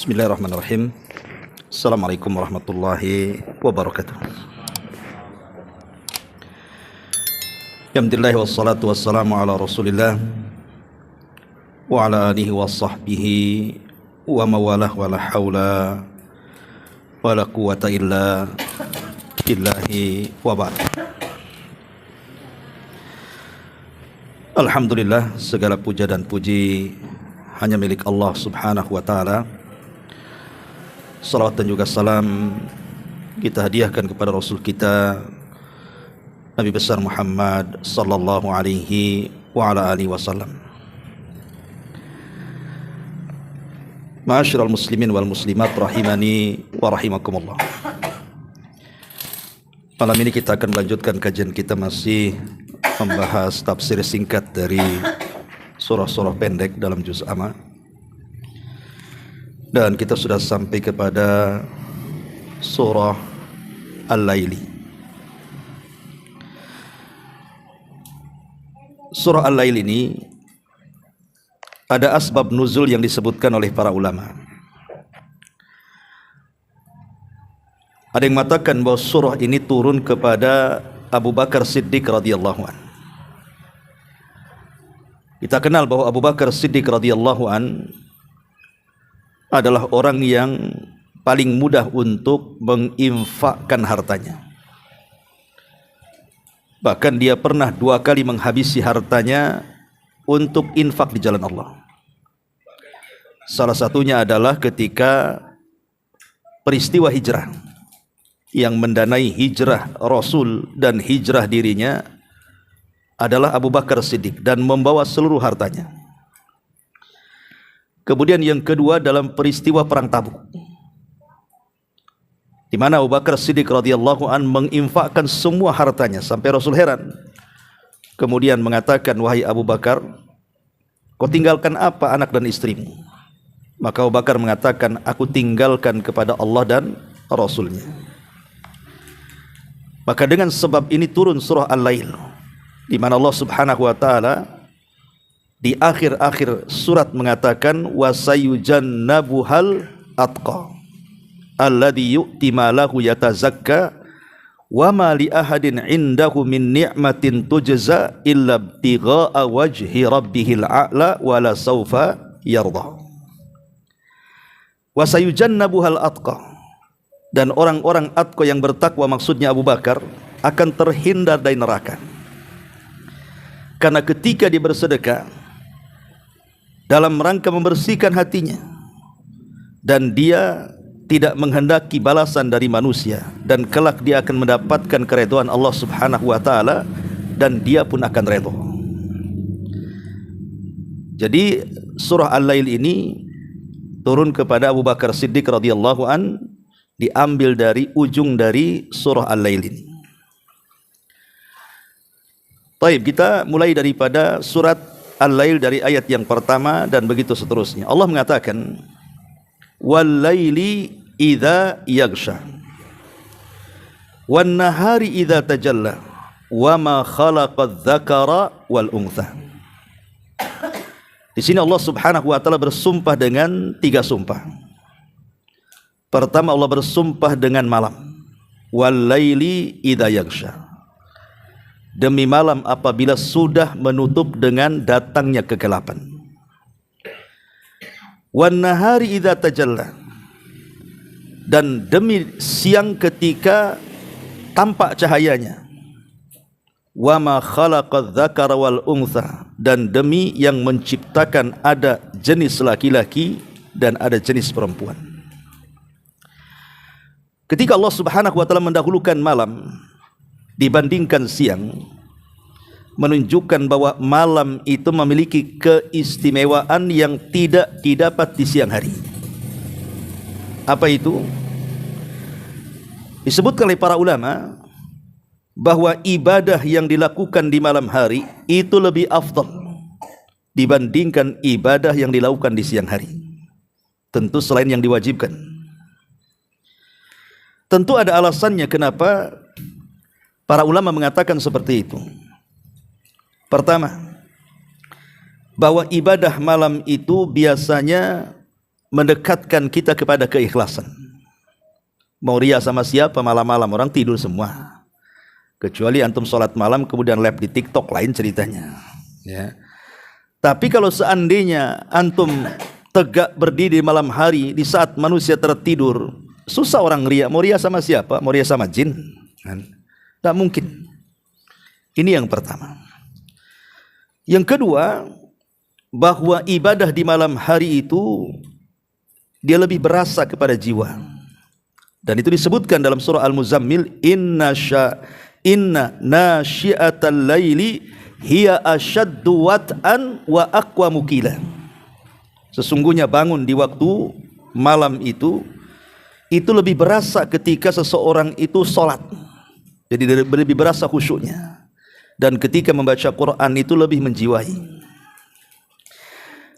Bismillahirrahmanirrahim. Assalamualaikum warahmatullahi wabarakatuh. Alhamdulillah wassalatu wassalamu ala Rasulillah wa ala alihi wa sahbihi wa mawalah wa la hawla wa la quwata illa billahi wa ba'd. Alhamdulillah, segala puja dan puji hanya milik Allah subhanahu wa ta'ala. Salawat dan juga salam kita hadiahkan kepada Rasul kita Nabi besar Muhammad sallallahu alaihi wa ala alihi wasallam. Ma'asyiral muslimin wal muslimat rahimani wa rahimakumullah. Malam ini kita akan melanjutkan kajian kita, masih membahas tafsir singkat dari surah-surah pendek dalam juz amma. Dan kita sudah sampai kepada surah Al-Laili. Surah Al-Lail ini ada asbab nuzul yang disebutkan oleh para ulama. Ada yang mengatakan bahwa surah ini turun kepada Abu Bakar Siddiq radhiyallahu an. Kita kenal bahwa Abu Bakar Siddiq radhiyallahu an adalah orang yang paling mudah untuk menginfakkan hartanya. Bahkan dia pernah 2 kali menghabisi hartanya untuk infak di jalan Allah. Salah satunya adalah ketika peristiwa hijrah, yang mendanai hijrah Rasul dan hijrah dirinya adalah Abu Bakar Siddiq dan membawa seluruh hartanya. Kemudian yang kedua dalam peristiwa perang Tabuk, di mana Abu Bakar Siddiq radhiyallahu an menginfakkan semua hartanya sampai Rasul heran. Kemudian mengatakan, "Wahai Abu Bakar, kau tinggalkan apa anak dan istrimu?" Maka Abu Bakar mengatakan, "Aku tinggalkan kepada Allah dan Rasulnya." Maka dengan sebab ini turun surah Al-Lail, di mana Allah subhanahu wa ta'ala di akhir-akhir surat mengatakan, wasayujannabuhal atqa alladhi yu'ti malahu yatazakka wa ma li ahadin indahu min ni'matin tujza illa ibtigha'a wajhi rabbihil a'la wa la sawfa yarda. Wasayujannabuhal atqa, dan orang-orang atqa yang bertakwa, maksudnya Abu Bakar, akan terhindar dari neraka. Karena ketika dia bersedekah dalam rangka membersihkan hatinya, dan dia tidak menghendaki balasan dari manusia, dan kelak dia akan mendapatkan keridhaan Allah subhanahu wa ta'ala, dan dia pun akan redha. Jadi surah Al-Lail ini turun kepada Abu Bakar Siddiq radhiyallahu an, diambil dari ujung dari surah Al-Lail ini. Baik, kita mulai daripada surat Al-Lail dari ayat yang pertama dan begitu seterusnya. Allah mengatakan, wal-laili idza yaghsha wan-nahari idza tajalla wa ma khalaqadz dzakara wal untha. Di sini Allah subhanahu wa ta'ala bersumpah dengan 3 sumpah. Pertama, Allah bersumpah dengan malam. Wal-laili idza yaghsha, demi malam apabila sudah menutup dengan datangnya kegelapan. Wan nahari idza tajalla, dan demi siang ketika tampak cahayanya. Wa ma khalaqadz dzakara wal untha, dan demi yang menciptakan ada jenis laki-laki dan ada jenis perempuan. Ketika Allah subhanahu wa ta'ala mendahulukan malam dibandingkan siang, menunjukkan bahwa malam itu memiliki keistimewaan yang tidak didapat di siang hari. Apa itu? Disebutkan oleh para ulama bahwa ibadah yang dilakukan di malam hari itu lebih afdal dibandingkan ibadah yang dilakukan di siang hari. Tentu selain yang diwajibkan. Tentu ada alasannya kenapa para ulama mengatakan seperti itu. Pertama, bahwa ibadah malam itu biasanya mendekatkan kita kepada keikhlasan. Mau ria sama siapa malam-malam, orang tidur semua. Kecuali antum sholat malam kemudian live di TikTok, lain ceritanya. Ya. Tapi kalau seandainya antum tegak berdiri malam hari di saat manusia tertidur, susah orang ria. Mau ria sama siapa? Mau ria sama jin? Tak mungkin. Ini yang pertama. Yang kedua, bahwa ibadah di malam hari itu dia lebih berasa kepada jiwa. Dan itu disebutkan dalam surah Al-Muzammil, inna nasyi'atal laili hiya ashaddu wat'an wa aqwamu qila. Sesungguhnya bangun di waktu malam itu lebih berasa ketika seseorang itu sholat. Jadi lebih berasa khusyuknya. Dan ketika membaca Quran itu lebih menjiwai.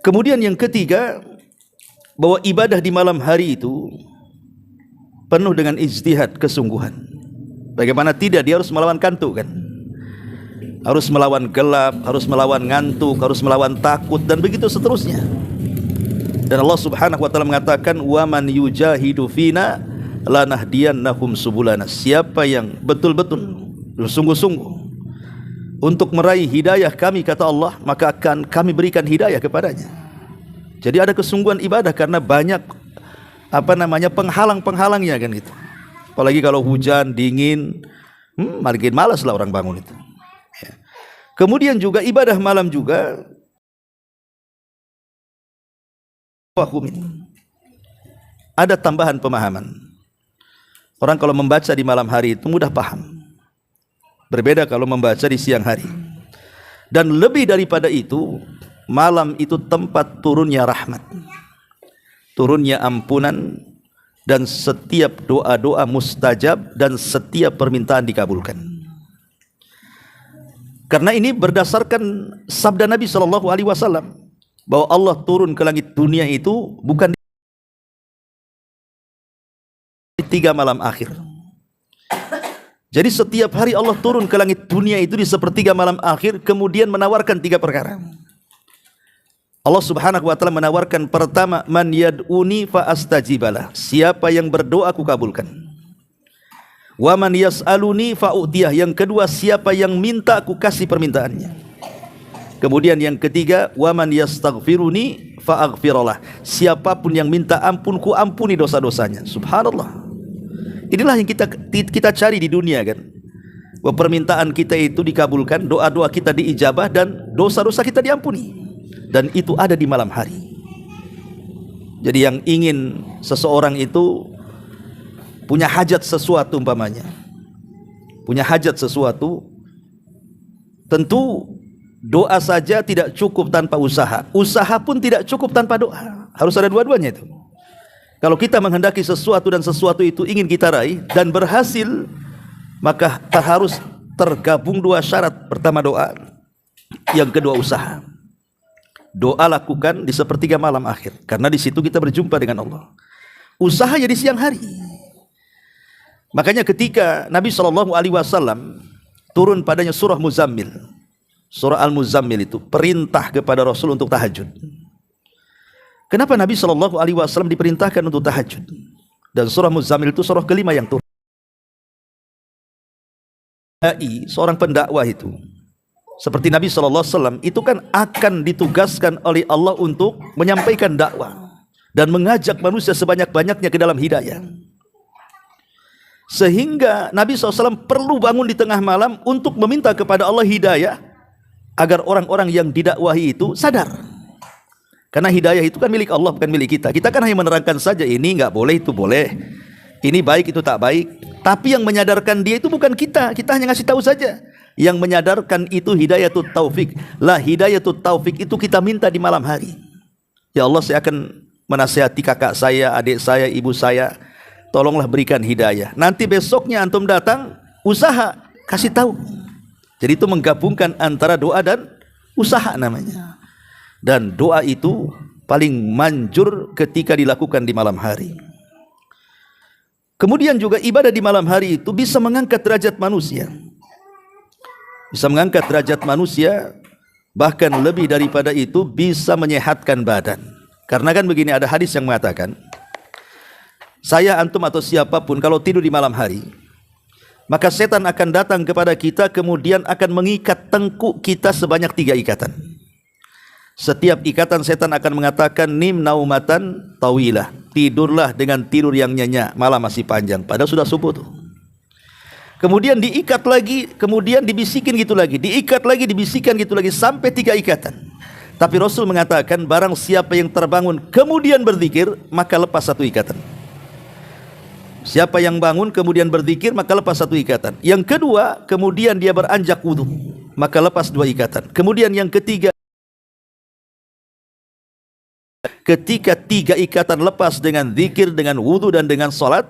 Kemudian yang ketiga, bahwa ibadah di malam hari itu penuh dengan ijtihad, kesungguhan. Bagaimana tidak, dia harus melawan kantuk kan? Harus melawan gelap, harus melawan ngantuk, harus melawan takut, dan begitu seterusnya. Dan Allah Subhanahu wa taala mengatakan, "Wa man yujahidu fina lanahdiyannahum subulana." Siapa yang betul-betul sungguh-sungguh untuk meraih hidayah kami, kata Allah, maka akan kami berikan hidayah kepadanya. Jadi ada kesungguhan ibadah karena banyak penghalang-penghalangnya kan gitu. Apalagi kalau hujan, dingin, makin malas lah orang bangun itu. Ya. Kemudian juga ibadah malam juga ada tambahan pemahaman. Orang kalau membaca di malam hari itu mudah paham. Berbeda kalau membaca di siang hari. Dan lebih daripada itu, malam itu tempat turunnya rahmat, turunnya ampunan, dan setiap doa-doa mustajab, dan setiap permintaan dikabulkan. Karena ini berdasarkan sabda Nabi SAW, bahwa Allah turun ke langit dunia itu bukan di 3 malam akhir. Jadi setiap hari Allah turun ke langit dunia itu di sepertiga malam akhir, kemudian menawarkan 3 perkara. Allah Subhanahu wa taala menawarkan, pertama, man yad'uni fa astajibalah. Siapa yang berdoa aku kabulkan. Wa man yas'aluni fa u'tiyah. Yang kedua, siapa yang minta aku kasih permintaannya. Kemudian yang ketiga, wa man yastaghfiruni fa aghfirullah. Siapapun yang minta ampun, ku ampuni dosa-dosanya. Subhanallah. Inilah yang kita cari di dunia kan. Bahwa permintaan kita itu dikabulkan, doa-doa kita diijabah, dan dosa-dosa kita diampuni. Dan itu ada di malam hari. Jadi yang ingin seseorang itu punya hajat sesuatu, umpamanya punya hajat sesuatu, tentu doa saja tidak cukup tanpa usaha. Usaha pun tidak cukup tanpa doa. Harus ada dua-duanya itu. Kalau kita menghendaki sesuatu dan sesuatu itu ingin kita raih dan berhasil, maka harus tergabung 2 syarat. Pertama doa, yang kedua usaha. Doa lakukan di sepertiga malam akhir, karena di situ kita berjumpa dengan Allah. Usaha ya di siang hari. Makanya ketika Nabi SAW turun padanya surah Muzammil, surah Al-Muzammil itu perintah kepada Rasul untuk tahajud. Kenapa Nabi SAW diperintahkan untuk tahajud? Dan surah Muzammil itu surah kelima yang turun. Seorang pendakwah itu, seperti Nabi SAW, itu kan akan ditugaskan oleh Allah untuk menyampaikan dakwah dan mengajak manusia sebanyak-banyaknya ke dalam hidayah. Sehingga Nabi SAW perlu bangun di tengah malam untuk meminta kepada Allah hidayah, agar orang-orang yang didakwahi itu sadar. Karena hidayah itu kan milik Allah, bukan milik kita. Kita kan hanya menerangkan saja, ini enggak boleh, itu boleh. Ini baik, itu tak baik. Tapi yang menyadarkan dia itu bukan kita. Kita hanya ngasih tahu saja. Yang menyadarkan itu hidayatut taufik. Lah hidayatut taufik itu kita minta di malam hari. Ya Allah, saya akan menasihati kakak saya, adik saya, ibu saya. Tolonglah berikan hidayah. Nanti besoknya antum datang, usaha, kasih tahu. Jadi itu menggabungkan antara doa dan usaha namanya. Dan doa itu paling manjur ketika dilakukan di malam hari. Kemudian juga ibadah di malam hari itu bisa mengangkat derajat manusia. Bisa mengangkat derajat manusia, bahkan lebih daripada itu bisa menyehatkan badan. Karena kan begini, ada hadis yang mengatakan, saya, antum atau siapapun kalau tidur di malam hari, maka setan akan datang kepada kita, kemudian akan mengikat tengkuk kita sebanyak 3 ikatan. Setiap ikatan setan akan mengatakan, nim naumatan tawilah, tidurlah dengan tidur yang nyenyak, malam masih panjang, padahal sudah subuh tuh. Kemudian diikat lagi, kemudian dibisikin gitu lagi, diikat lagi, dibisikan gitu lagi, sampai 3 ikatan. Tapi Rasul mengatakan, barang siapa yang terbangun kemudian berzikir, maka lepas 1 ikatan. Siapa yang bangun kemudian berzikir, maka lepas 1 ikatan. Yang kedua, kemudian dia beranjak wudu, maka lepas 2 ikatan. Kemudian yang ketiga, ketika 3 ikatan lepas dengan zikir, dengan wudu dan dengan salat,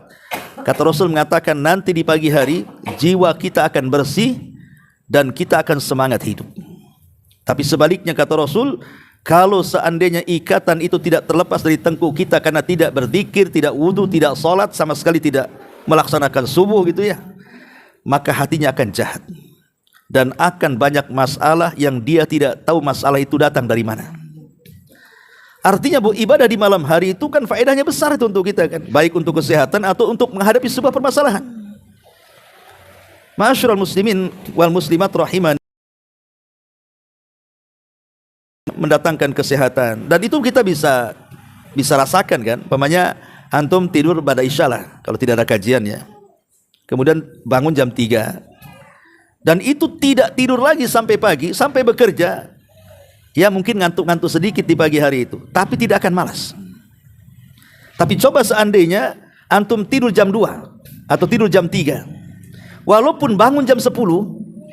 kata Rasul mengatakan, nanti di pagi hari jiwa kita akan bersih dan kita akan semangat hidup. Tapi sebaliknya, kata Rasul, kalau seandainya ikatan itu tidak terlepas dari tengkuk kita karena tidak berzikir, tidak wudu, tidak salat, sama sekali tidak melaksanakan subuh gitu ya, maka hatinya akan jahat dan akan banyak masalah yang dia tidak tahu masalah itu datang dari mana. Artinya bu, ibadah di malam hari itu kan faedahnya besar itu untuk kita kan, baik untuk kesehatan atau untuk menghadapi sebuah permasalahan. Ma'asyiral muslimin wal muslimat rahiman, mendatangkan kesehatan, dan itu kita bisa rasakan kan. Umpamanya antum tidur pada isya lah kalau tidak ada kajian ya, kemudian bangun jam 3 dan itu tidak tidur lagi sampai pagi, sampai bekerja. Ya mungkin ngantuk-ngantuk sedikit di pagi hari itu, tapi tidak akan malas. Tapi coba seandainya antum tidur jam 2 atau tidur jam 3, walaupun bangun jam 10,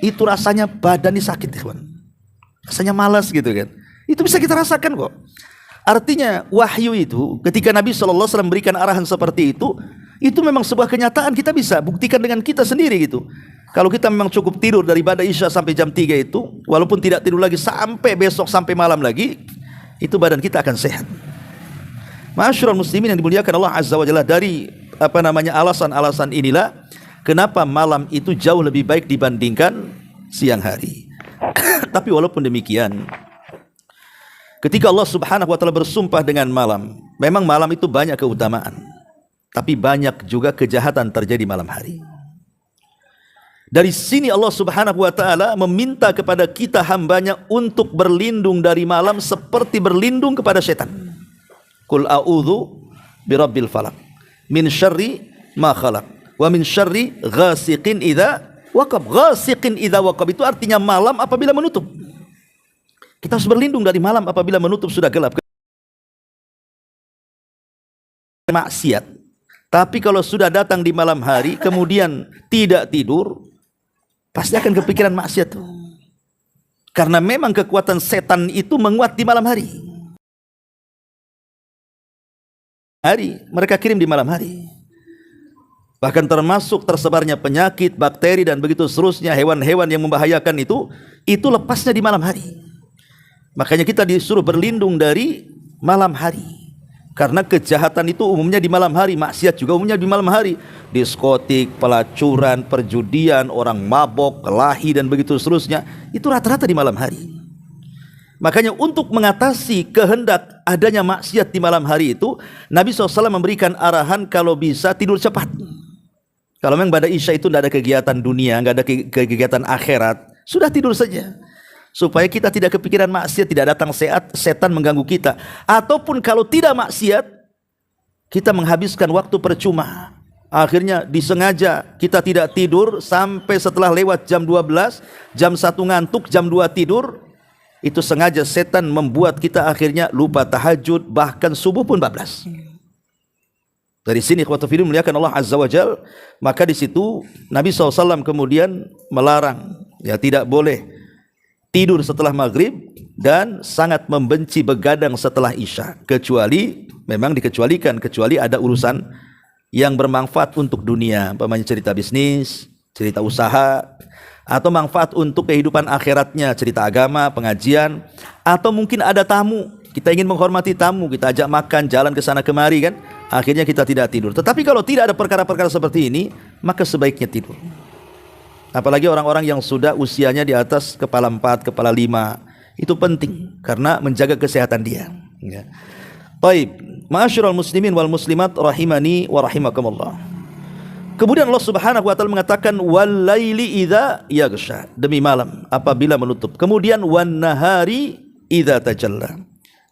itu rasanya badan ini sakit, kawan. Rasanya malas gitu kan. Itu bisa kita rasakan kok. Artinya wahyu itu, ketika Nabi SAW memberikan arahan seperti itu memang sebuah kenyataan, kita bisa buktikan dengan kita sendiri gitu. Kalau kita memang cukup tidur daripada isya sampai jam 3 itu, walaupun tidak tidur lagi sampai besok, sampai malam lagi, itu badan kita akan sehat. Ma'asyiral muslimin yang dimuliakan Allah Azza wa Jalla, dari alasan-alasan inilah kenapa malam itu jauh lebih baik dibandingkan siang hari. Tapi walaupun demikian, ketika Allah Subhanahu wa taala bersumpah dengan malam, memang malam itu banyak keutamaan, tapi banyak juga kejahatan terjadi malam hari. Dari sini Allah Subhanahu wa taala meminta kepada kita hambanya untuk berlindung dari malam seperti berlindung kepada setan. Qul a'udzu birabbil falaq min syarri ma khalaq wa min syarri ghasiqin idza waqab. Ghasiqin idza waqab itu artinya malam apabila menutup. Kita harus berlindung dari malam apabila menutup, sudah gelap. Maksiat. Tapi kalau sudah datang di malam hari kemudian tidak tidur, pasti akan kepikiran maksiat tuh. Karena memang kekuatan setan itu menguat di malam hari. Mereka kirim di malam hari. Bahkan termasuk tersebarnya penyakit, bakteri dan begitu seterusnya, hewan-hewan yang membahayakan itu lepasnya di malam hari. Makanya kita disuruh berlindung dari malam hari. Karena kejahatan itu umumnya di malam hari, maksiat juga umumnya di malam hari. Diskotik, pelacuran, perjudian, orang mabok, kelahi dan begitu seterusnya, itu rata-rata di malam hari. Makanya untuk mengatasi kehendak adanya maksiat di malam hari itu, Nabi SAW memberikan arahan kalau bisa tidur cepat. Kalau memang pada isya itu tidak ada kegiatan dunia, tidak ada kegiatan akhirat, sudah tidur saja. Supaya kita tidak kepikiran maksiat, tidak datang setan mengganggu kita. Ataupun kalau tidak maksiat, kita menghabiskan waktu percuma. Akhirnya disengaja kita tidak tidur sampai setelah lewat jam 12, jam 1 ngantuk, jam 2 tidur. Itu sengaja setan membuat kita akhirnya lupa tahajud, bahkan subuh pun bablas. Dari sini ikhwatu fillah muliakan Allah Azza wa Jal, maka di situ Nabi SAW kemudian melarang, ya tidak boleh tidur setelah maghrib dan sangat membenci begadang setelah isya, kecuali memang dikecualikan, kecuali ada urusan yang bermanfaat untuk dunia, umpamanya cerita bisnis, cerita usaha, atau manfaat untuk kehidupan akhiratnya, cerita agama, pengajian, atau mungkin ada tamu, kita ingin menghormati tamu, kita ajak makan, jalan ke sana kemari kan, akhirnya kita tidak tidur. Tetapi kalau tidak ada perkara-perkara seperti ini, maka sebaiknya tidur. Apalagi orang-orang yang sudah usianya di atas kepala 4, kepala 5, itu penting karena menjaga kesehatan dia. Taib, ma'asyiral muslimin wal muslimat rahimani wa rahimakumullah. Kemudian Allah Subhanahu wa taala mengatakan wal laili idza yaghsha, demi malam apabila menutup. Kemudian wan nahari idza tajalla,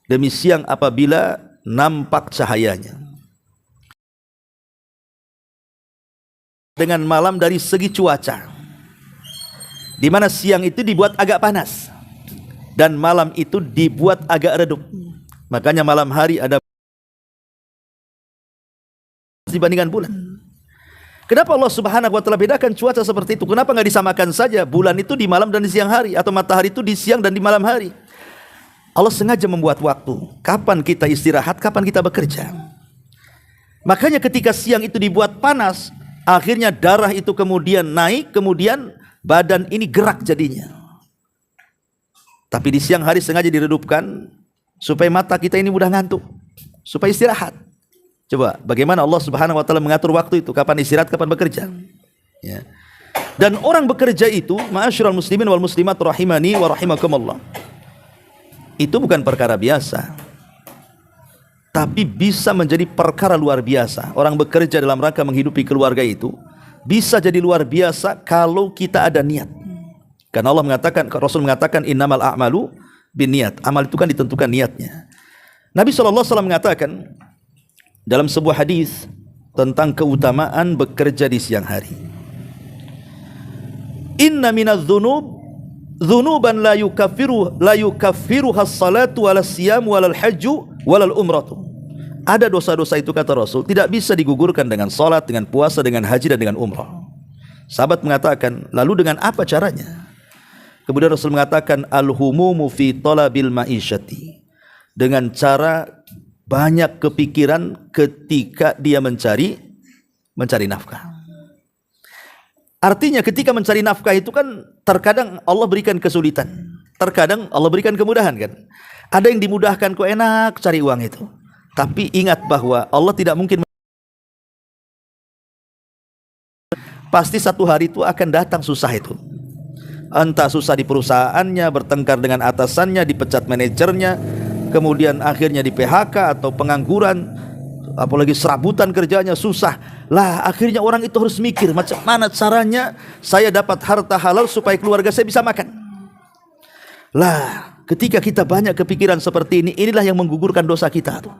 demi siang apabila nampak cahayanya. Dengan malam dari segi cuaca, di mana siang itu dibuat agak panas dan malam itu dibuat agak redup. Makanya malam hari ada dibandingkan bulan. Kenapa Allah Subhanahu wa taala bedakan cuaca seperti itu? Kenapa enggak disamakan saja bulan itu di malam dan di siang hari, atau matahari itu di siang dan di malam hari? Allah sengaja membuat waktu kapan kita istirahat, kapan kita bekerja. Makanya ketika siang itu dibuat panas, akhirnya darah itu kemudian naik, kemudian badan ini gerak jadinya. Tapi di siang hari sengaja diredupkan supaya mata kita ini mudah ngantuk, supaya istirahat. Coba bagaimana Allah Subhanahu wa taala mengatur waktu itu, kapan istirahat, kapan bekerja. Ya. Dan orang bekerja itu, ma'asyiral muslimin wal muslimat rahimani wa rahimakumullah, itu bukan perkara biasa, tapi bisa menjadi perkara luar biasa. Orang bekerja dalam rangka menghidupi keluarga itu bisa jadi luar biasa kalau kita ada niat. Karena Allah mengatakan, Rasul mengatakan innamal a'malu binniyat. Amal itu kan ditentukan niatnya. Nabi SAW mengatakan dalam sebuah hadis tentang keutamaan bekerja di siang hari, inna minadz dzunub dzunuban la yukaffiruha as-salatu wala as-siyam wala al-hajju wala al-umratu. Ada dosa-dosa itu, kata Rasul, tidak bisa digugurkan dengan salat, dengan puasa, dengan haji dan dengan umrah. Sahabat mengatakan, lalu dengan apa caranya? Kemudian Rasul mengatakan, al-humumu fi talabil ma'isyati, dengan cara banyak kepikiran ketika dia mencari nafkah. Artinya ketika mencari nafkah itu kan terkadang Allah berikan kesulitan, terkadang Allah berikan kemudahan kan. Ada yang dimudahkan, kok enak cari uang itu. Tapi ingat bahwa Allah tidak mungkin, pasti satu hari itu akan datang susah itu. Entah susah di perusahaannya, bertengkar dengan atasannya, dipecat manajernya, kemudian akhirnya di PHK atau pengangguran, apalagi serabutan kerjanya susah. Lah akhirnya orang itu harus mikir macam mana caranya saya dapat harta halal supaya keluarga saya bisa makan. Lah ketika kita banyak kepikiran seperti ini, inilah yang menggugurkan dosa kita tuh.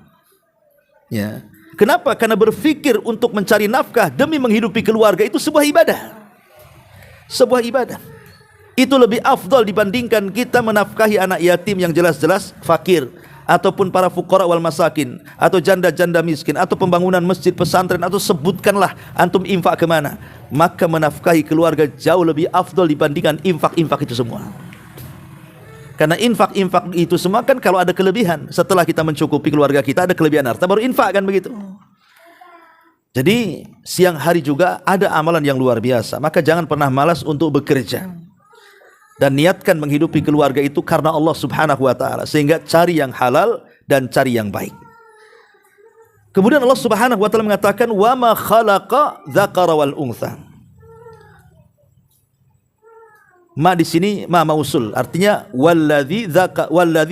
Ya. Kenapa? Karena berpikir untuk mencari nafkah demi menghidupi keluarga itu sebuah ibadah. Sebuah ibadah. Itu lebih afdal dibandingkan kita menafkahi anak yatim yang jelas-jelas fakir, ataupun para fuqara wal masakin, atau janda-janda miskin, atau pembangunan masjid, pesantren, atau sebutkanlah antum infak kemana. Maka menafkahi keluarga jauh lebih afdal dibandingkan infak-infak itu semua. Karena infak-infak itu semua kan kalau ada kelebihan, setelah kita mencukupi keluarga kita ada kelebihan harta, baru infak kan begitu. Jadi siang hari juga ada amalan yang luar biasa. Maka jangan pernah malas untuk bekerja, dan niatkan menghidupi keluarga itu karena Allah Subhanahu wa taala, sehingga cari yang halal dan cari yang baik. Kemudian Allah Subhanahu wa taala mengatakan wa ma khalaqa dzakara wal untha. Ma di sini ma mausul, artinya wallazi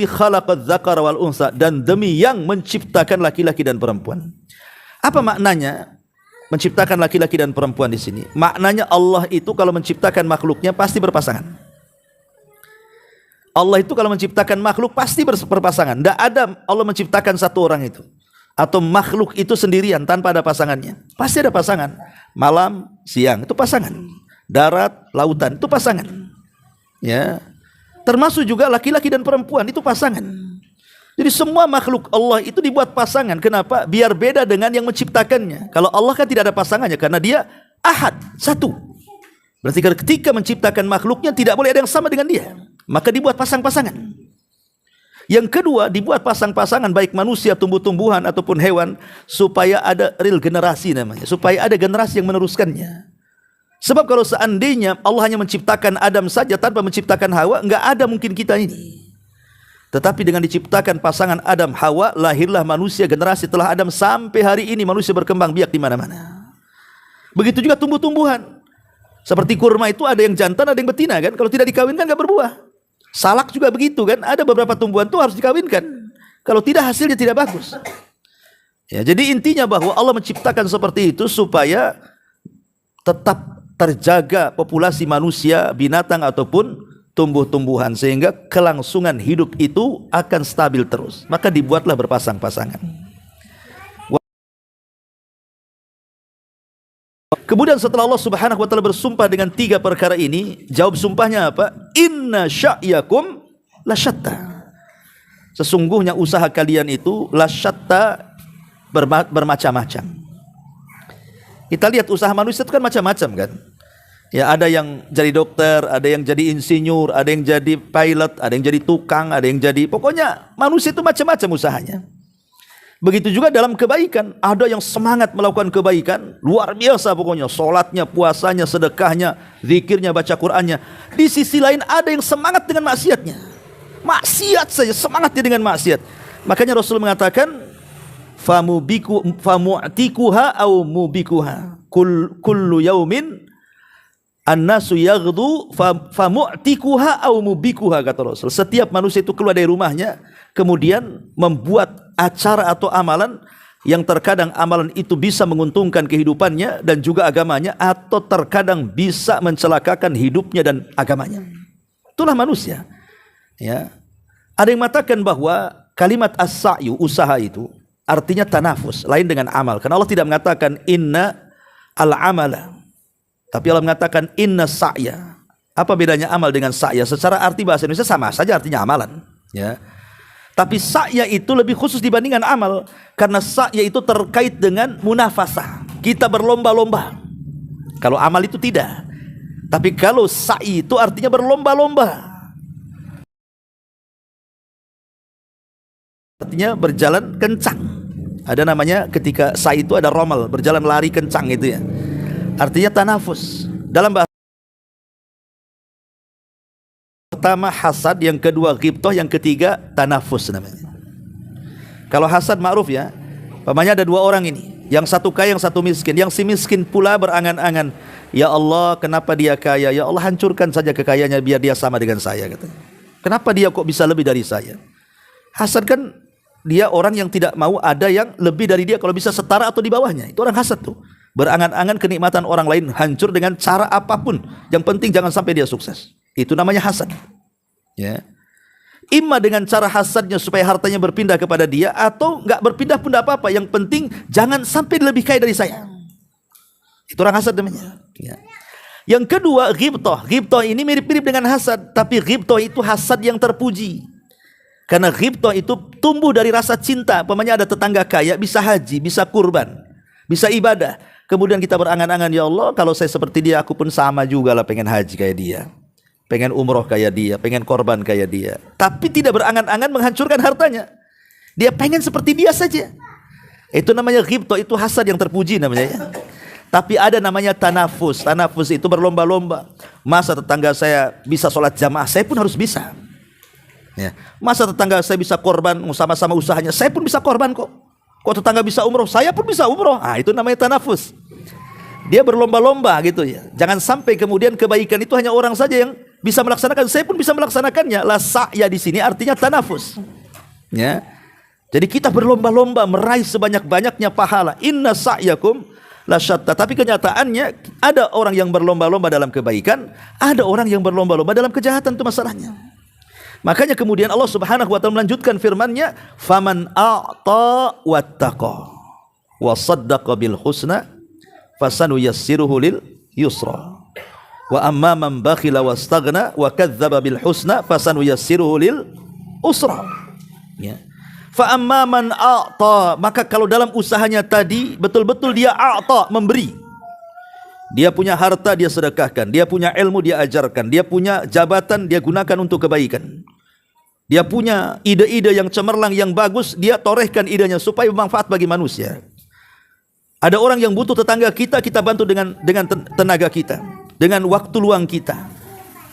khalaqa dzakara wal untha, dan demi yang menciptakan laki-laki dan perempuan. Apa maknanya menciptakan laki-laki dan perempuan di sini? Maknanya Allah itu kalau menciptakan makhluknya pasti berpasangan. Allah itu kalau menciptakan makhluk pasti berpasangan. Tidak ada Allah menciptakan satu orang itu atau makhluk itu sendirian tanpa ada pasangannya. Pasti ada pasangan. Malam, siang itu pasangan. Darat, lautan itu pasangan. Ya. Termasuk juga laki-laki dan perempuan itu pasangan. Jadi semua makhluk Allah itu dibuat pasangan. Kenapa? Biar beda dengan yang menciptakannya. Kalau Allah kan tidak ada pasangannya karena dia ahad, satu. Berarti ketika menciptakan makhluknya tidak boleh ada yang sama dengan dia. Maka dibuat pasang-pasangan. Yang kedua, dibuat pasang-pasangan baik manusia, tumbuh-tumbuhan ataupun hewan, supaya ada real generasi namanya, supaya ada generasi yang meneruskannya. Sebab kalau seandainya Allah hanya menciptakan Adam saja tanpa menciptakan Hawa, enggak ada mungkin kita ini. Tetapi dengan diciptakan pasangan Adam Hawa, lahirlah manusia, generasi setelah Adam sampai hari ini manusia berkembang biak di mana-mana. Begitu juga tumbuh-tumbuhan. Seperti kurma itu ada yang jantan, ada yang betina kan. Kalau tidak dikawinkan enggak berbuah. Salak juga begitu kan. Ada beberapa tumbuhan itu harus dikawinkan. Kalau tidak, hasilnya tidak bagus. Ya, jadi intinya bahwa Allah menciptakan seperti itu supaya tetap terjaga populasi manusia, binatang ataupun tumbuh-tumbuhan, sehingga kelangsungan hidup itu akan stabil terus. Maka dibuatlah berpasang-pasangan. Kemudian setelah Allah Subhanahu wa taala bersumpah dengan 3 perkara ini, jawab sumpahnya apa? Inna sya'yakum lasyatta. Sesungguhnya usaha kalian itu lasyatta, bermacam-macam. Kita lihat usaha manusia itu kan macam-macam kan. Ya, ada yang jadi dokter, ada yang jadi insinyur, ada yang jadi pilot, ada yang jadi tukang, ada yang jadi, pokoknya manusia itu macam-macam usahanya. Begitu juga dalam kebaikan, ada yang semangat melakukan kebaikan, luar biasa pokoknya, sholatnya, puasanya, sedekahnya, zikirnya, baca Qur'annya. Di sisi lain ada yang semangat dengan maksiatnya. Maksiat saja, semangatnya dengan maksiat. Makanya Rasul mengatakan, famu'tikuha au mubikuha. Kullu yaumin annasu yaghdu famu'tikuha au mubikuha, kata Rasul. Setiap manusia itu keluar dari rumahnya, kemudian membuat acara atau amalan yang terkadang amalan itu bisa menguntungkan kehidupannya dan juga agamanya, atau terkadang bisa mencelakakan hidupnya dan agamanya. Itulah manusia. Ya. Ada yang mengatakan bahwa kalimat as-sa'yu, usaha itu artinya tanafus, lain dengan amal. Karena Allah tidak mengatakan inna al-amala, tapi Allah mengatakan inna sa'ya. Apa bedanya amal dengan sa'ya? Secara arti bahasa Indonesia sama saja, artinya amalan. Ya. Tapi sa'ya itu lebih khusus dibandingkan amal, karena sa'ya itu terkait dengan munafasah. Kita berlomba-lomba. Kalau amal itu tidak. Tapi kalau sa'i itu artinya berlomba-lomba. Artinya berjalan kencang. Ada namanya ketika sa'i itu ada romal, berjalan lari kencang itu ya. Artinya tanafus. Dalam bahasa pertama hasad, yang kedua ghibthah, yang ketiga tanafus namanya. Kalau hasad ma'ruf ya. Pamannya ada 2 orang ini, yang satu kaya, yang satu miskin. Yang si miskin pula berangan-angan, ya Allah, kenapa dia kaya? Ya Allah, hancurkan saja kekayaannya biar dia sama dengan saya, katanya. Kenapa dia kok bisa lebih dari saya? Hasad kan dia orang yang tidak mau ada yang lebih dari dia, kalau bisa setara atau di bawahnya. Itu orang hasad tuh. Berangan-angan kenikmatan orang lain hancur dengan cara apapun. Yang penting jangan sampai dia sukses. Itu namanya hasad. Ya. Imma dengan cara hasadnya supaya hartanya berpindah kepada dia, atau enggak berpindah pun tidak apa-apa. Yang penting jangan sampai lebih kaya dari saya. Itu orang hasad namanya. Ya. Yang kedua ghibthah. Ghibthah ini mirip-mirip dengan hasad, tapi ghibthah itu hasad yang terpuji. Karena ghibthah itu tumbuh dari rasa cinta. Pamannya ada tetangga kaya, bisa haji, bisa kurban, bisa ibadah. Kemudian kita berangan-angan, ya Allah, kalau saya seperti dia, aku pun sama juga lah, pengen haji kayak dia, pengen umroh kayak dia, pengen korban kayak dia. Tapi tidak berangan-angan menghancurkan hartanya. Dia pengen seperti dia saja. Itu namanya ghibthah, itu hasad yang terpuji namanya ya. Tapi ada namanya tanafus. Tanafus itu berlomba-lomba. Masa tetangga saya bisa sholat jamaah, saya pun harus bisa. Ya. Masa tetangga saya bisa korban, sama-sama usahanya, saya pun bisa korban kok. Kok tetangga bisa umroh, saya pun bisa umroh. Itu namanya tanafus. Dia berlomba-lomba gitu ya. Jangan sampai kemudian kebaikan itu hanya orang saja yang bisa melaksanakan, saya pun bisa melaksanakannya. La sa'ya di sini artinya tanafus. Ya. Jadi kita berlomba-lomba meraih sebanyak-banyaknya pahala. Inna sa'yakum lasyatta. Tapi kenyataannya ada orang yang berlomba-lomba dalam kebaikan, ada orang yang berlomba-lomba dalam kejahatan, itu masalahnya. Makanya kemudian Allah Subhanahu wa taala melanjutkan firman-Nya, "Faman a'ta wattaqa wa saddaqa bil husna fasanuyassiruhu lil yusra. Wa amma man bakhila wastaghna wa kadzdzaba bil husna fasanuyassiruhu lil usra." Ya. Fa amma man a'ta, maka kalau dalam usahanya tadi betul-betul dia a'ta, memberi. Dia punya harta, dia sedekahkan. Dia punya ilmu, dia ajarkan. Dia punya jabatan, dia gunakan untuk kebaikan. Dia punya ide-ide yang cemerlang, yang bagus, dia torehkan idenya supaya bermanfaat bagi manusia. Ada orang yang butuh tetangga kita, kita bantu dengan tenaga kita, dengan waktu luang kita.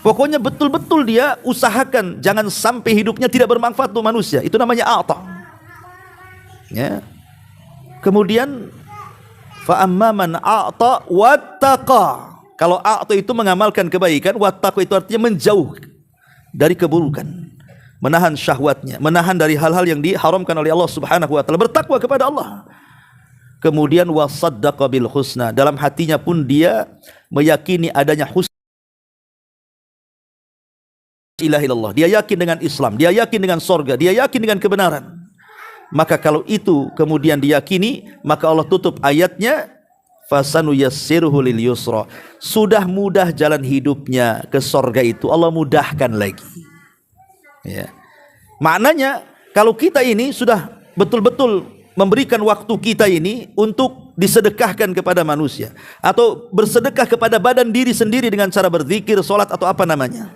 Pokoknya betul-betul dia usahakan jangan sampai hidupnya tidak bermanfaat untuk manusia. Itu namanya a'ta. Ya. Kemudian fa amma man a'ta wattaqa. Kalau a'ta itu mengamalkan kebaikan, wattaqa itu artinya menjauh dari keburukan. menahan syahwatnya, menahan dari hal-hal yang diharamkan oleh Allah Subhanahu wa taala, bertakwa kepada Allah. Kemudian wasaddaqa bil husna, dalam hatinya pun dia meyakini adanya husna ilaha illallah. Dia yakin dengan Islam, dia yakin dengan sorga, dia yakin dengan kebenaran. Maka kalau itu kemudian diyakini, maka Allah tutup ayatnya, fasanuyassiruhu lil yusra. Sudah mudah jalan hidupnya ke sorga itu, Allah mudahkan lagi. Ya. Maknanya kalau kita ini sudah betul-betul memberikan waktu kita ini untuk disedekahkan kepada manusia, atau bersedekah kepada badan diri sendiri dengan cara berzikir, sholat atau apa namanya.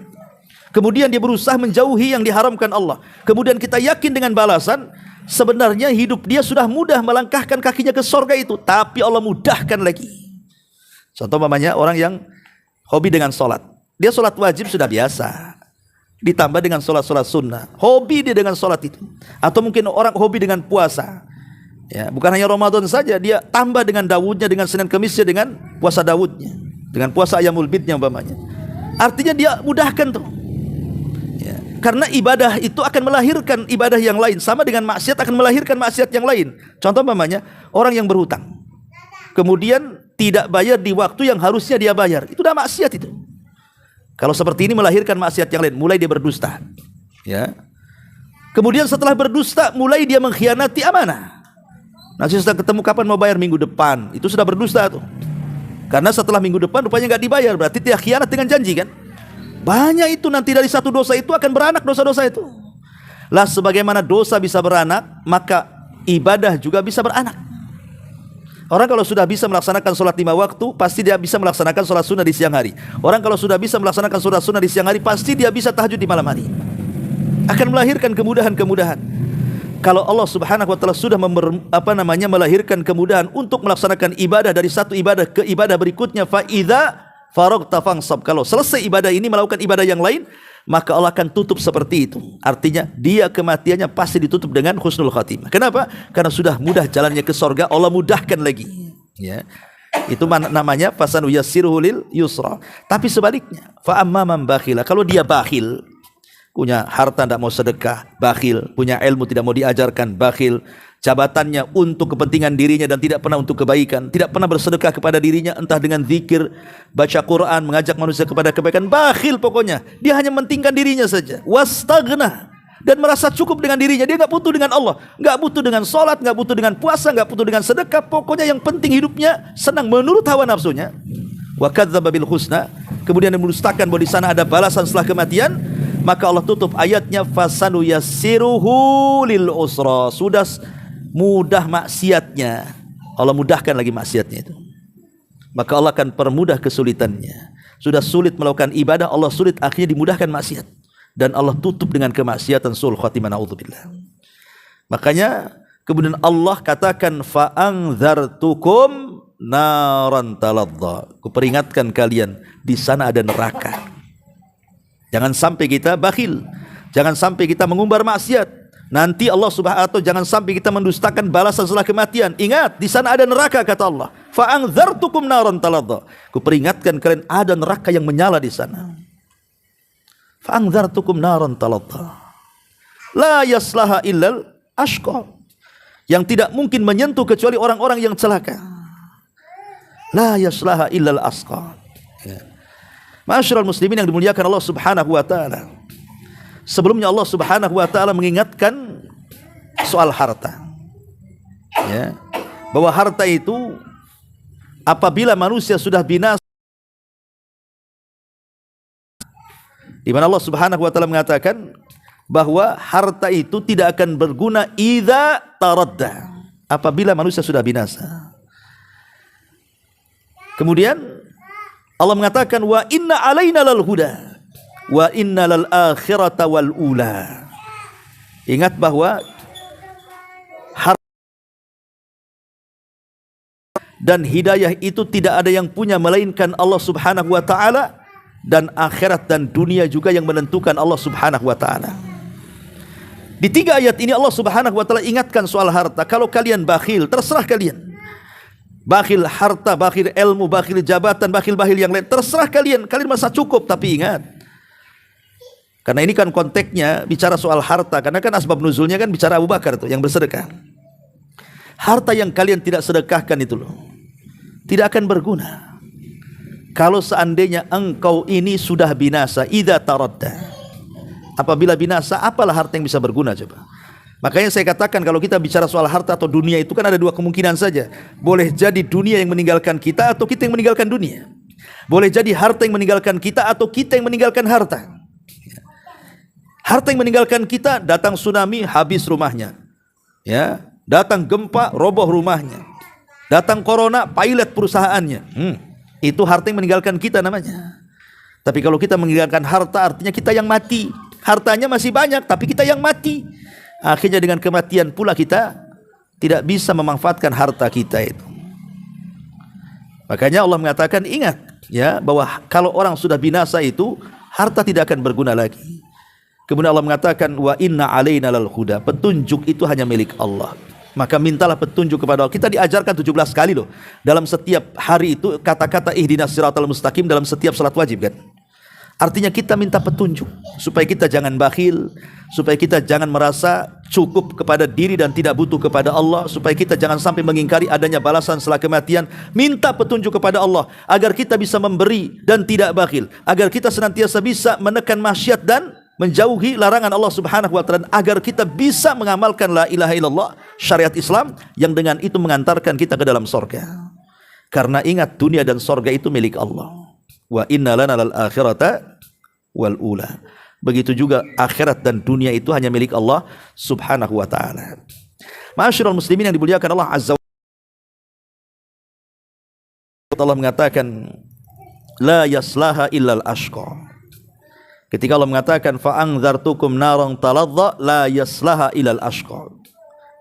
Kemudian dia berusaha menjauhi yang diharamkan Allah. Kemudian kita yakin dengan balasan, sebenarnya hidup dia sudah mudah melangkahkan kakinya ke sorga itu, tapi Allah mudahkan lagi. Contoh mamanya orang yang hobi dengan sholat, dia sholat wajib sudah biasa, ditambah dengan sholat-sholat sunnah, hobi dia dengan sholat itu. Atau mungkin orang hobi dengan puasa, ya, bukan hanya Ramadan saja, dia tambah dengan Dawudnya, dengan Senin Kemisnya, dengan puasa Dawudnya, dengan puasa Ayamul Bidnya umpamanya. Artinya dia mudahkan tuh. Karena ibadah itu akan melahirkan ibadah yang lain, sama dengan maksiat akan melahirkan maksiat yang lain. Contoh umpamanya orang yang berhutang, kemudian tidak bayar di waktu yang harusnya dia bayar, itu udah maksiat itu. Kalau seperti ini melahirkan maksiat yang lain, mulai dia berdusta, ya. Kemudian setelah berdusta, mulai dia mengkhianati amanah. Nanti sudah ketemu kapan mau bayar, minggu depan, itu sudah berdusta tuh. Karena setelah minggu depan rupanya nggak dibayar, berarti dia khianat dengan janji kan. Banyak itu, nanti dari satu dosa itu akan beranak dosa-dosa itu. Lah sebagaimana dosa bisa beranak, maka ibadah juga bisa beranak. Orang kalau sudah bisa melaksanakan sholat 5 waktu, pasti dia bisa melaksanakan sholat sunnah di siang hari. Orang kalau sudah bisa melaksanakan sholat sunnah di siang hari, pasti dia bisa tahajud di malam hari. Akan melahirkan kemudahan-kemudahan. Kalau Allah Subhanahu wa taala sudah melahirkan kemudahan untuk melaksanakan ibadah dari satu ibadah ke ibadah berikutnya, fa idza faragta fansab, kalau selesai ibadah ini melakukan ibadah yang lain, maka Allah akan tutup seperti itu. Artinya dia kematiannya pasti ditutup dengan husnul khatimah. Kenapa? Karena sudah mudah jalannya ke sorga, Allah mudahkan lagi, ya. Itu namanya fasanu yassiruhu lil yusra. Tapi sebaliknya, fa amma man bakhila, kalau dia bakhil, punya harta tidak mau sedekah, bakhil, punya ilmu tidak mau diajarkan, bakhil, jabatannya untuk kepentingan dirinya dan tidak pernah untuk kebaikan, tidak pernah bersedekah kepada dirinya, entah dengan zikir, baca Quran, mengajak manusia kepada kebaikan, bakhil pokoknya. Dia hanya mementingkan dirinya saja, wastaghna, dan merasa cukup dengan dirinya. Dia nggak butuh dengan Allah, nggak butuh dengan sholat, nggak butuh dengan puasa, nggak butuh dengan sedekah. Pokoknya yang penting hidupnya senang menurut hawa nafsunya. Wa kadzdzaba bil husna, kemudian mendustakan bahwa di sana ada balasan setelah kematian, maka Allah tutup ayatnya, fasanu yassiruhu lil usra. Sudah mudah maksiatnya, Allah mudahkan lagi maksiatnya itu. Maka Allah akan permudah kesulitannya. Sudah sulit melakukan ibadah, Allah sulit akhirnya dimudahkan maksiat. Dan Allah tutup dengan kemaksiatan, sul khatimah, naudzubillah. Makanya kemudian Allah katakan, fa'anzartukum naran taladza. Kuperingatkan kalian, di sana ada neraka. Jangan sampai kita bakhil, jangan sampai kita mengumbar maksiat. Nanti Allah Subhanahu wa taala, jangan sampai kita mendustakan balasan setelah kematian. Ingat, di sana ada neraka, kata Allah. Fa'anzartukum naran taladza. Kuperingatkan kalian, ada neraka yang menyala di sana. Fa'anzartukum naran taladza. La yaslaha illal ashqa. Yang tidak mungkin menyentuh kecuali orang-orang yang celaka. La yaslaha illal ashqa. Ya. Ma'asyiral muslimin yang dimuliakan Allah Subhanahu wa taala. Sebelumnya Allah Subhanahu wa taala mengingatkan soal harta, ya, bahwa harta itu apabila manusia sudah binasa, di mana Allah Subhanahu wa taala mengatakan bahwa harta itu tidak akan berguna idza taradda, apabila manusia sudah binasa. Kemudian Allah mengatakan, wa inna alaina lal huda wa inna lal akhirata wal ula. Ingat bahwa harta dan hidayah itu tidak ada yang punya melainkan Allah Subhanahu wa taala, dan akhirat dan dunia juga yang menentukan Allah Subhanahu wa taala. Di 3 ayat ini Allah Subhanahu wa taala ingatkan soal harta. Kalau kalian bakhil, terserah kalian. Bakhil harta, bakhil ilmu, bakhil jabatan, bakhil yang lain, terserah kalian. Kalian merasa cukup, tapi ingat, Karena ini kan konteksnya bicara soal harta, karena kan asbab nuzulnya kan bicara Abu Bakar tuh yang bersedekah. Harta yang kalian tidak sedekahkan itu loh, tidak akan berguna kalau seandainya engkau ini sudah binasa. Idza taradda, apabila binasa, apalah harta yang bisa berguna coba? Makanya saya katakan kalau kita bicara soal harta atau dunia itu kan ada dua kemungkinan saja. Boleh jadi dunia yang meninggalkan kita atau kita yang meninggalkan dunia. Boleh jadi harta yang meninggalkan kita atau kita yang meninggalkan harta. Harta yang meninggalkan kita, datang tsunami, habis rumahnya. Ya, datang gempa, roboh rumahnya. Datang corona, pilot perusahaannya. Itu harta yang meninggalkan kita namanya. Tapi kalau kita meninggalkan harta, artinya kita yang mati. Hartanya masih banyak, tapi kita yang mati. Akhirnya dengan kematian pula kita tidak bisa memanfaatkan harta kita itu. Makanya Allah mengatakan, ingat ya, bahwa kalau orang sudah binasa itu, harta tidak akan berguna lagi. Kemudian Allah mengatakan, wa inna alaina lal huda, petunjuk itu hanya milik Allah. Maka mintalah petunjuk kepada Allah. Kita diajarkan 17 kali loh dalam setiap hari itu kata-kata ihdinas siratal mustaqim dalam setiap salat wajib kan. Artinya kita minta petunjuk supaya kita jangan bakhil, supaya kita jangan merasa cukup kepada diri dan tidak butuh kepada Allah, supaya kita jangan sampai mengingkari adanya balasan setelah kematian. Minta petunjuk kepada Allah agar kita bisa memberi dan tidak bakhil, agar kita senantiasa bisa menekan maksiat dan menjauhi larangan Allah Subhanahu wa taala, agar kita bisa mengamalkan la ilaha illallah, syariat Islam yang dengan itu mengantarkan kita ke dalam surga. Karena ingat, dunia dan surga itu milik Allah. Wa inna lana lal akhirata wal ula. Begitu juga akhirat dan dunia itu hanya milik Allah Subhanahu wa taala. Ma'asyiral muslimin yang dimuliakan Allah Azza wa Jalla, Allah mengatakan la yaslaha illal ashqa. Ketika Allah mengatakan fa anzartukum naran taladza la yaslaha illal ashqa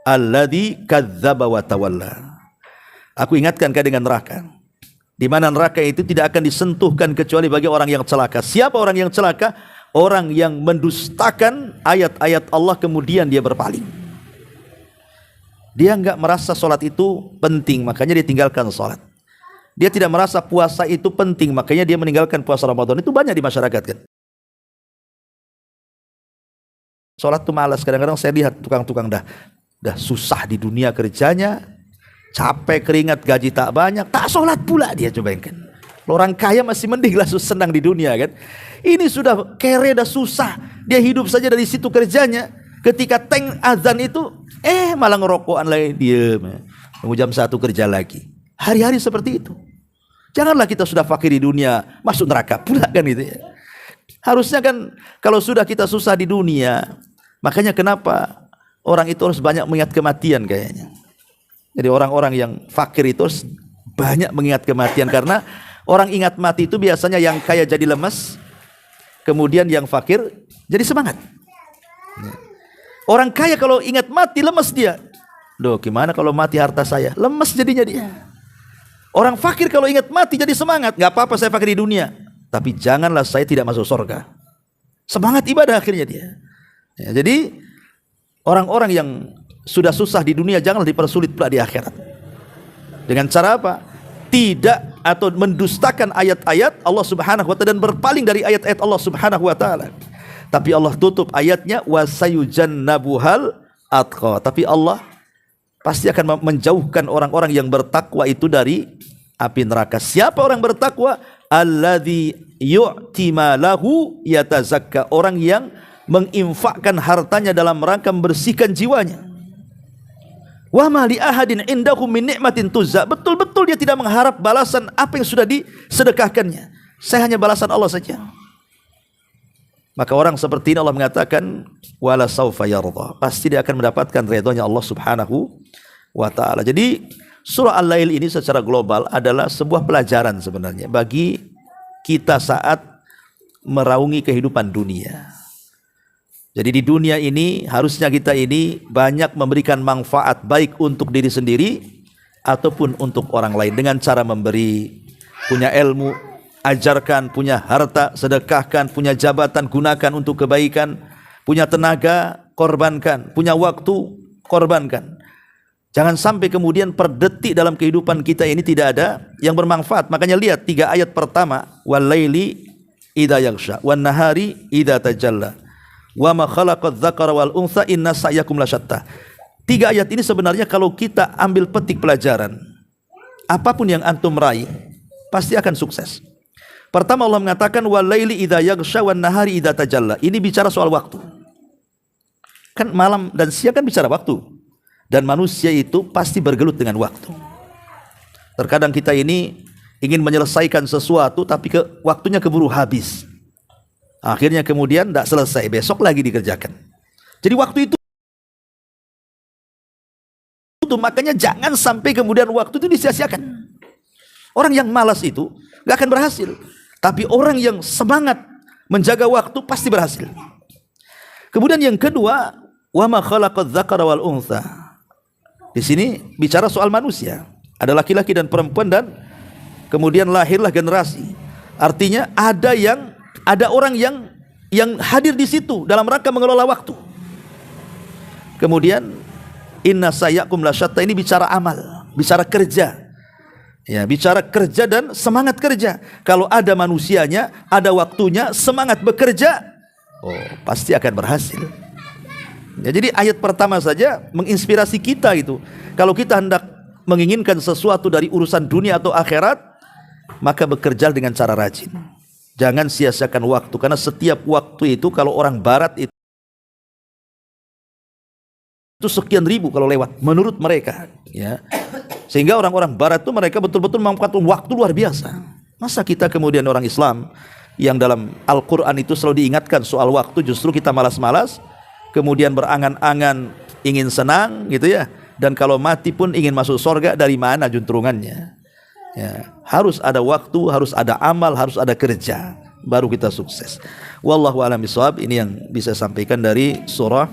alladzi kadzdzaba wa tawalla. Aku ingatkan kau dengan neraka, di mana neraka itu tidak akan disentuhkan kecuali bagi orang yang celaka. Siapa orang yang celaka? Orang yang mendustakan ayat-ayat Allah kemudian dia berpaling. Dia enggak merasa salat itu penting, makanya dia tinggalkan salat. Dia tidak merasa puasa itu penting, makanya dia meninggalkan puasa Ramadan. Itu banyak di masyarakat kan. Salat itu malas. Kadang-kadang saya lihat tukang-tukang dah susah di dunia kerjanya, capek, keringat, gaji tak banyak, tak sholat pula dia. Coba kan, orang kaya masih mending lah senang di dunia kan. Ini sudah kere, dah susah, dia hidup saja dari situ kerjanya. Ketika teng azan itu, malah ngerokokan lagi, diam, tunggu jam 1 kerja lagi. Hari-hari seperti itu. Janganlah kita sudah fakir di dunia masuk neraka pula kan itu ya. Harusnya kan kalau sudah kita susah di dunia, makanya kenapa orang itu harus banyak mengingat kematian kayaknya. Jadi orang-orang yang fakir itu harus banyak mengingat kematian, karena orang ingat mati itu biasanya yang kaya jadi lemas, kemudian yang fakir jadi semangat. Orang kaya kalau ingat mati lemas dia. Loh, gimana kalau mati harta saya? Lemas jadinya dia. Orang fakir kalau ingat mati jadi semangat. Gak apa-apa saya fakir di dunia, tapi janganlah saya tidak masuk surga. Semangat ibadah akhirnya dia. Ya, jadi orang-orang yang sudah susah di dunia janganlah dipersulit pula di akhirat. Dengan cara apa? Tidak atau mendustakan ayat-ayat Allah Subhanahu wa taala dan berpaling dari ayat-ayat Allah Subhanahu wa taala. Tapi Allah tutup ayatnya wasayujannabuhal atqa. Tapi Allah pasti akan menjauhkan orang-orang yang bertakwa itu dari api neraka. Siapa orang bertakwa? Alladzi yu'ti malahu yatazakka, orang yang menginfakkan hartanya dalam rangka membersihkan jiwanya. Wa ma li ahadin indahu min ni'matin tuzza, betul-betul dia tidak mengharap balasan apa yang sudah disedekahkannya. Saya hanya balasan Allah saja. Maka orang seperti ini Allah mengatakan wala saufa yarda, pasti dia akan mendapatkan ridhonya Allah Subhanahu wa taala. Jadi surah Al-Lail ini secara global adalah sebuah pelajaran sebenarnya bagi kita saat meraungi kehidupan dunia. Jadi di dunia ini harusnya kita ini banyak memberikan manfaat baik untuk diri sendiri ataupun untuk orang lain dengan cara memberi, punya ilmu ajarkan, punya harta sedekahkan, punya jabatan gunakan untuk kebaikan, punya tenaga korbankan, punya waktu korbankan. Jangan sampai kemudian per detik dalam kehidupan kita ini tidak ada yang bermanfaat. Makanya lihat 3 ayat pertama, walaili idza yaghsha wan nahari idza tajalla wa ma khalaqadz dzakara wal untha inna sa'yakum lasyatta. 3 ayat ini sebenarnya kalau kita ambil petik pelajaran, apapun yang antum raih pasti akan sukses. Pertama Allah mengatakan wal laili idza yaghsha wan nahari idza tajalla. Ini bicara soal waktu. Kan malam dan siang kan bicara waktu. Dan manusia itu pasti bergelut dengan waktu. Terkadang kita ini ingin menyelesaikan sesuatu tapi waktunya keburu habis. Akhirnya kemudian tidak selesai, besok lagi dikerjakan. Jadi waktu itu makanya jangan sampai kemudian waktu itu disia-siakan. Orang yang malas itu gak akan berhasil. Tapi orang yang semangat menjaga waktu pasti berhasil. Kemudian yang kedua, wa ma khalaqadz dzakara wal untha. Di sini bicara soal manusia. Ada laki-laki dan perempuan dan kemudian lahirlah generasi. Artinya ada orang yang hadir di situ dalam rangka mengelola waktu. Kemudian inna sa'yakum lasyatta, ini bicara amal, bicara kerja. Ya, bicara kerja dan semangat kerja. Kalau ada manusianya, ada waktunya, semangat bekerja, pasti akan berhasil. Ya, jadi ayat pertama saja menginspirasi kita itu. Kalau kita hendak menginginkan sesuatu dari urusan dunia atau akhirat, maka bekerja dengan cara rajin. Jangan sia-siakan waktu, karena setiap waktu itu kalau orang barat itu sekian ribu kalau lewat menurut mereka, ya. Sehingga orang-orang barat itu mereka betul-betul memanfaatkan waktu luar biasa. Masa kita kemudian orang Islam yang dalam Al-Qur'an itu selalu diingatkan soal waktu, justru kita malas-malas, kemudian berangan-angan ingin senang gitu ya. Dan kalau mati pun ingin masuk surga, dari mana juntrungannya? Ya, harus ada waktu, harus ada amal, harus ada kerja, baru kita sukses. Wallahu a'lam bishawab. Ini yang bisa sampaikan dari surah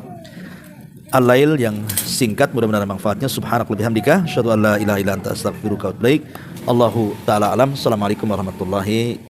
Al-Lail yang singkat, mudah-mudahan manfaatnya. Subhanakallahumma bihamdika, asyhadu an la ilaha illa anta, astaghfiruka wa atubu ilaik. Allahu taala alam. Assalamualaikum warahmatullahi